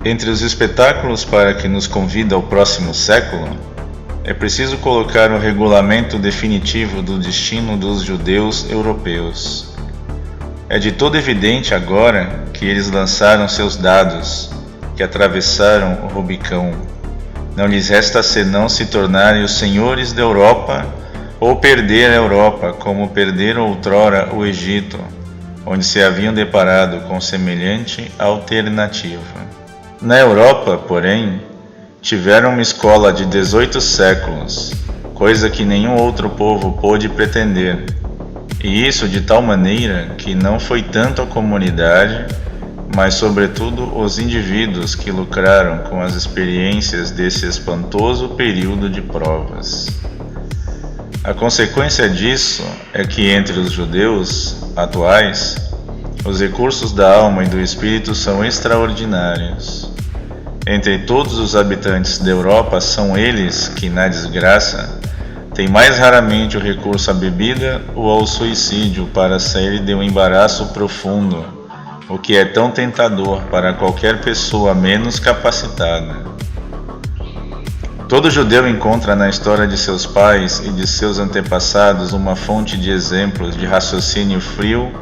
Entre os espetáculos para que nos convida o próximo século, é preciso colocar o regulamento definitivo do destino dos judeus europeus. É de todo evidente agora que eles lançaram seus dados, que atravessaram o Rubicão. Não lhes resta senão se tornarem os senhores da Europa ou perder a Europa como perderam outrora o Egito, onde se haviam deparado com semelhante alternativa. Na Europa, porém, tiveram uma escola de 18 séculos, coisa que nenhum outro povo pôde pretender, e isso de tal maneira que não foi tanto a comunidade, mas sobretudo os indivíduos que lucraram com as experiências desse espantoso período de provas. A consequência disso é que entre os judeus atuais, os recursos da alma e do espírito são extraordinários. Entre todos os habitantes da Europa, são eles que, na desgraça, têm mais raramente o recurso à bebida ou ao suicídio para sair de um embaraço profundo, o que é tão tentador para qualquer pessoa menos capacitada. Todo judeu encontra na história de seus pais e de seus antepassados uma fonte de exemplos de raciocínio frio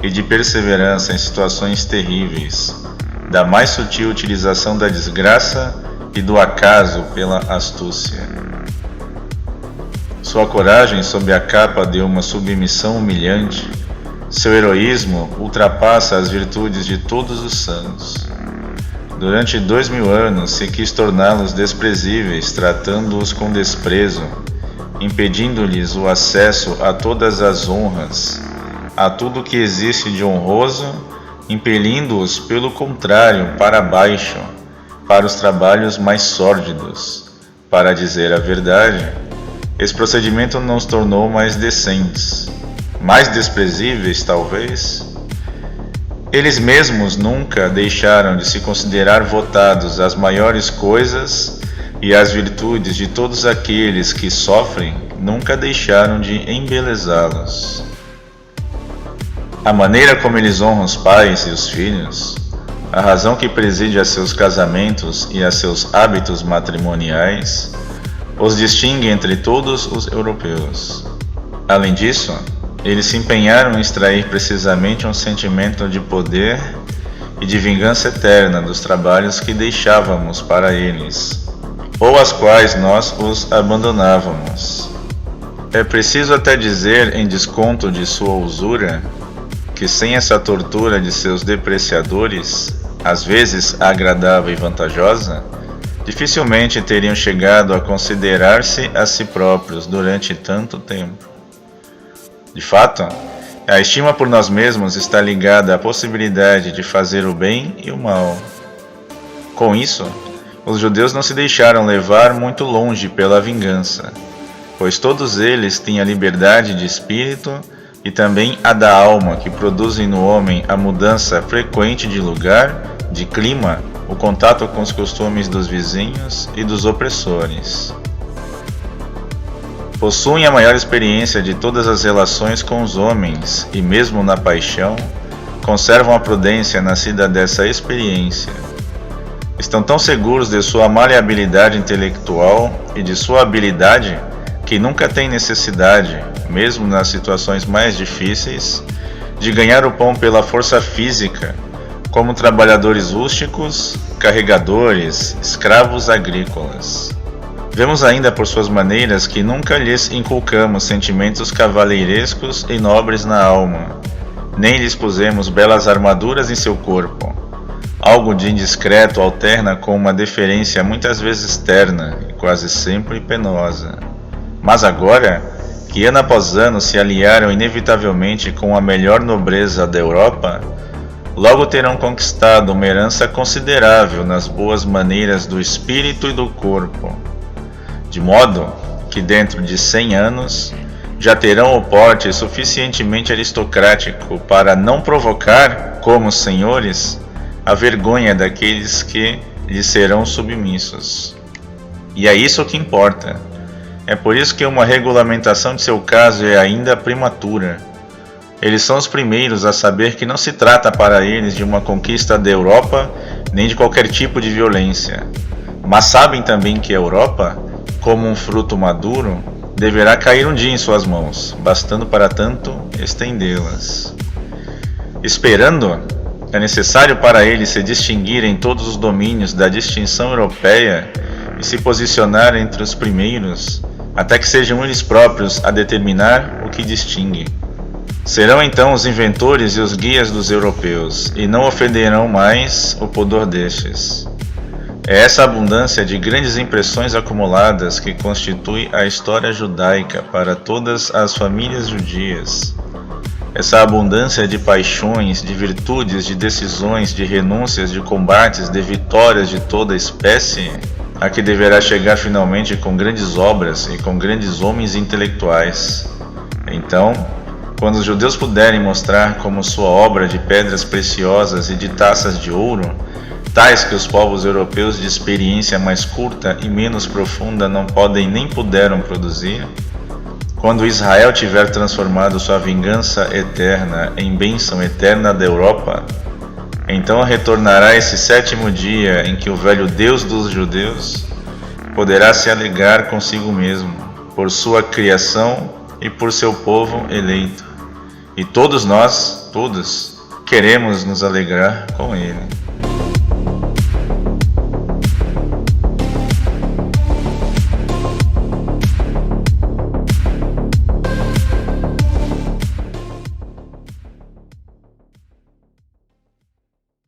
e de perseverança em situações terríveis, da mais sutil utilização da desgraça e do acaso pela astúcia. Sua coragem sob a capa de uma submissão humilhante, seu heroísmo ultrapassa as virtudes de todos os santos. Durante 2000 anos se quis torná-los desprezíveis, tratando-os com desprezo, impedindo-lhes o acesso a todas as honras, a tudo que existe de honroso, impelindo-os, pelo contrário, para baixo, para os trabalhos mais sórdidos. Para dizer a verdade, esse procedimento não os tornou mais decentes, mais desprezíveis, talvez. Eles mesmos nunca deixaram de se considerar votados às maiores coisas, e as virtudes de todos aqueles que sofrem nunca deixaram de embelezá-los. A maneira como eles honram os pais e os filhos, a razão que preside a seus casamentos e a seus hábitos matrimoniais, os distingue entre todos os europeus. Além disso, eles se empenharam em extrair precisamente um sentimento de poder e de vingança eterna dos trabalhos que deixávamos para eles, ou às quais nós os abandonávamos. É preciso até dizer, em desconto de sua usura, que sem essa tortura de seus depreciadores, às vezes agradável e vantajosa, dificilmente teriam chegado a considerar-se a si próprios durante tanto tempo. De fato, a estima por nós mesmos está ligada à possibilidade de fazer o bem e o mal. Com isso, os judeus não se deixaram levar muito longe pela vingança, pois todos eles têm a liberdade de espírito e também a da alma, que produzem no homem a mudança frequente de lugar, de clima, o contato com os costumes dos vizinhos e dos opressores. Possuem a maior experiência de todas as relações com os homens e, mesmo na paixão, conservam a prudência nascida dessa experiência. Estão tão seguros de sua maleabilidade intelectual e de sua habilidade que nunca têm necessidade, mesmo nas situações mais difíceis, de ganhar o pão pela força física, como trabalhadores rústicos, carregadores, escravos agrícolas. Vemos ainda por suas maneiras que nunca lhes inculcamos sentimentos cavalheirescos e nobres na alma, nem lhes pusemos belas armaduras em seu corpo. Algo de indiscreto alterna com uma deferência muitas vezes terna e quase sempre penosa. Mas agora, que ano após ano se aliaram inevitavelmente com a melhor nobreza da Europa, logo terão conquistado uma herança considerável nas boas maneiras do espírito e do corpo, de modo que dentro de 100 anos já terão o porte suficientemente aristocrático para não provocar, como senhores, a vergonha daqueles que lhes serão submissos. E é isso que importa. É por isso que uma regulamentação de seu caso é ainda prematura. Eles são os primeiros a saber que não se trata para eles de uma conquista da Europa nem de qualquer tipo de violência. Mas sabem também que a Europa, como um fruto maduro, deverá cair um dia em suas mãos, bastando para tanto estendê-las. Esperando, é necessário para eles se distinguir em todos os domínios da distinção europeia e se posicionar entre os primeiros, até que sejam eles próprios a determinar o que distingue. Serão então os inventores e os guias dos europeus, e não ofenderão mais o pudor destes. É essa abundância de grandes impressões acumuladas que constitui a história judaica para todas as famílias judias. Essa abundância de paixões, de virtudes, de decisões, de renúncias, de combates, de vitórias de toda espécie, a que deverá chegar finalmente com grandes obras e com grandes homens intelectuais. Então, quando os judeus puderem mostrar como sua obra de pedras preciosas e de taças de ouro, tais que os povos europeus de experiência mais curta e menos profunda não podem nem puderam produzir, quando Israel tiver transformado sua vingança eterna em bênção eterna da Europa, então retornará esse sétimo dia em que o velho Deus dos judeus poderá se alegrar consigo mesmo, por sua criação e por seu povo eleito. E todos nós, todos, queremos nos alegrar com ele.